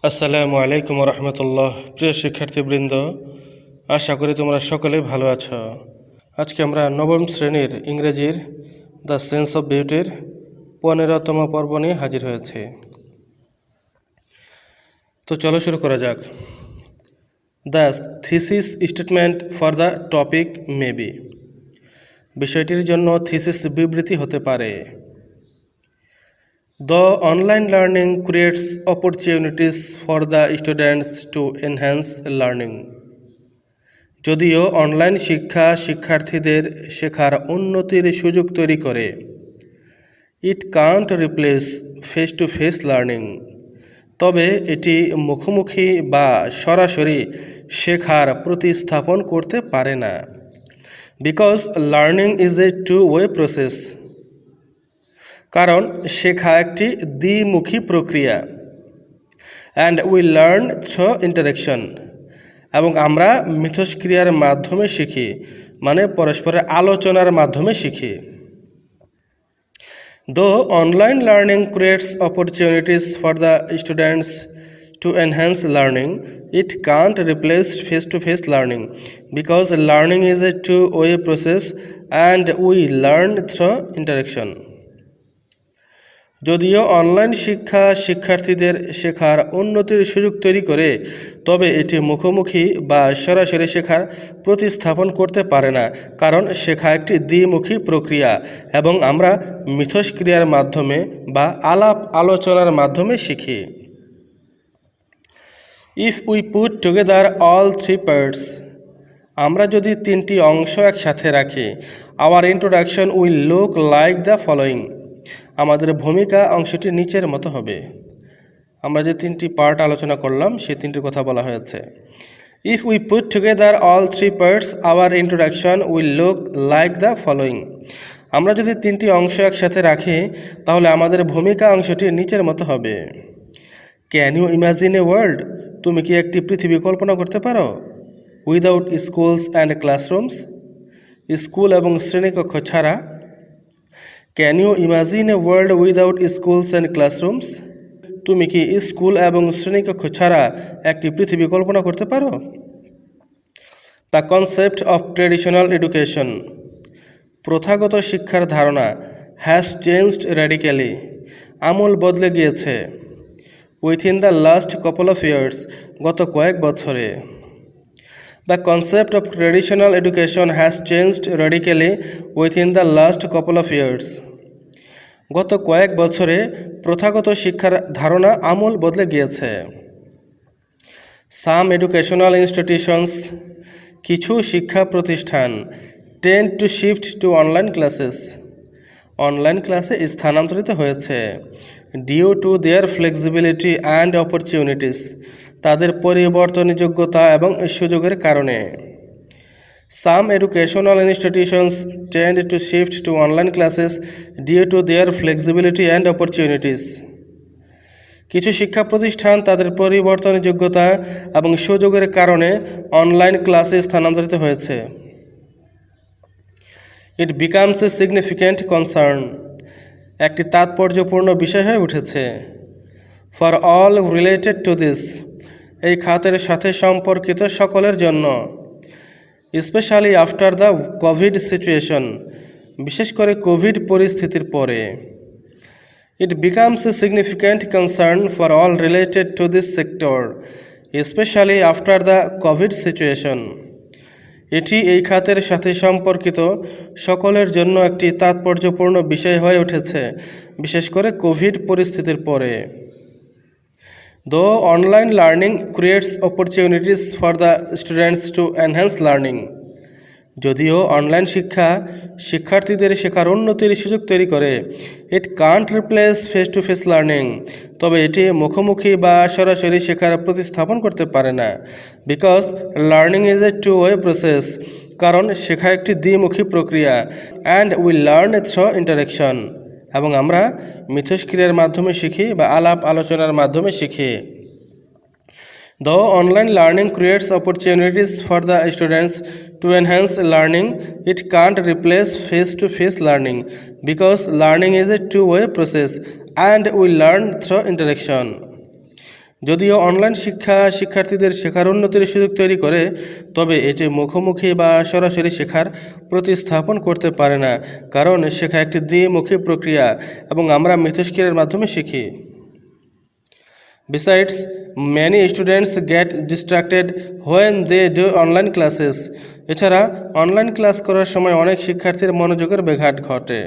আসসালামু আলাইকুম রহমতুল্লাহ। প্রিয় শিক্ষার্থীবৃন্দ, আশা করি তোমরা সকলে ভালো আছো। আজকে আমরা নবম শ্রেণীর ইংরেজির দ্য সেন্স অফ বিউটির 15তম পর্ব নিয়ে হাজির হয়েছি। তো চলো শুরু করা যাক। The thesis statement for the topic may be. বিষয়টির জন্য থিসিস বিবৃতি হতে পারে: The online learning creates opportunities for the students to enhance learning. যদিও অনলাইন শিক্ষা শিক্ষার্থীদের শেখার উন্নতির সুযোগ তৈরি করে, It can't replace face-to-face learning. তবে এটি মুখোমুখি বা সরাসরি শেখার প্রতিস্থাপন করতে পারে না। Because learning is a two-way process. কারণ শেখা একটি দ্বিমুখী প্রক্রিয়া। And we learn through interaction. এবং আমরা মিথস্ক্রিয়ার মাধ্যমে শিখি, মানে পরস্পরের আলোচনার মাধ্যমে শিখি। Though online learning creates opportunities for the students to enhance learning, it can't replace face to face learning because learning is a two way process and we learn through interaction. যদিও অনলাইন শিক্ষা শিক্ষার্থীদের শেখার উন্নতির সুযোগ তৈরি করে, তবে এটি মুখোমুখি বা সরাসরি শেখার প্রতিস্থাপন করতে পারে না, কারণ শেখা একটি দ্বিমুখী প্রক্রিয়া এবং আমরা মিথস্ক্রিয়ার মাধ্যমে বা আলাপ আলোচনার মাধ্যমে শিখি। If we put together all three parts, আমরা যদি তিনটি অংশ একসাথে রাখি, our introduction will look like the following, আমাদের ভূমিকা অংশটি নিচের মতো হবে। আমরা যে তিনটি পার্ট আলোচনা করলাম সেই তিনটির কথা বলা হয়েছে। If we put together all three parts our introduction will look like the following, আমরা যদি তিনটি অংশ একসাথে রাখি তাহলে আমাদের ভূমিকা অংশটি নিচের মতো হবে। Can you imagine a world, তুমি কি একটি পৃথিবী কল্পনা করতে পারো? Without schools and classrooms, school এবং শ্রেণীকক্ষ ছাড়া। Can you imagine a world without schools and classrooms, তুমি কি স্কুল এবং শ্রেণীকক্ষ ছাড়া একটি পৃথিবী কল্পনা করতে পারো? The concept of traditional education, প্রথাগত শিক্ষার ধারণা, হ্যাজ চেঞ্জড র্যাডিক্যালি, আমূল বদলে গিয়েছে। Within the last couple of years, গত কয়েক বছরে। The concept of traditional education has changed radically within the last couple of years, গত কয়েক বছরে প্রথাগত শিক্ষার ধারণা আমূল বদলে গিয়েছে। সাম এডুকেশনাল ইনস্টিটিউশনস, কিছু শিক্ষা প্রতিষ্ঠান, tend to shift to online classes, online ক্লাসে স্থানান্তরিত হয়েছে। Due to their flexibility and opportunities, তাদের পরিবর্তনযোগ্যতা এবং সুযোগের কারণে। Some educational institutions tend to shift to online classes due to their flexibility and opportunities, কিছু শিক্ষা প্রতিষ্ঠান তাদের পরিবর্তনযোগ্যতা এবং সুযোগের কারণে অনলাইন ক্লাসে স্থানান্তরিত হয়েছে। It becomes a significant concern, একটি তাৎপর্যপূর্ণ বিষয় হয়ে উঠেছে। For all related to this, এই খাতের সাথে সম্পর্কিত সকলের জন্য। Specially after the Covid situation, বিশেষ করে কোভিড পরিস্থিতির পরে। It becomes a significant concern for all related to this sector specially after the Covid situation, এটি এই খাতের সাথে সম্পর্কিত সকলের জন্য একটি তাৎপর্যপূর্ণ বিষয় হয়ে উঠেছে, বিশেষ করে কোভিড পরিস্থিতির পরে। দো online learning creates opportunities for the students to enhance learning, যদিও অনলাইন শিক্ষা শিক্ষার্থীদের শেখার উন্নতির সুযোগ তৈরি করে, ইট can't replace face to face learning, তবে এটি মুখোমুখি বা সরাসরি শেখার প্রতিস্থাপন করতে পারে না। Because learning is a two way process, কারণ শেখা একটি দ্বিমুখী প্রক্রিয়া। And we learn through interaction, এবং আমরা মিথস্ক্রিয়ার মাধ্যমে শিখি বা আলাপ আলোচনার মাধ্যমে শিখি। Though online learning creates opportunities for the students to enhance learning, it can't replace face-to-face learning because learning is a two-way process and we learn through interaction. যদিও অনলাইন শিক্ষা শিক্ষার্থীদের শেখার উন্নতির সুযোগ তৈরি করে, তবে এটি মুখোমুখি বা সরাসরি শেখার প্রতিস্থাপন করতে পারে না, কারণ শেখা একটি দ্বিমুখী প্রক্রিয়া এবং আমরা মিথস্ক্রিয়ার মাধ্যমে শিখি। Besides, many students get distracted when they do online classes. এছাড়া অনলাইন ক্লাস করার সময় অনেক শিক্ষার্থীর মনোযোগের ব্যাঘাত ঘটে।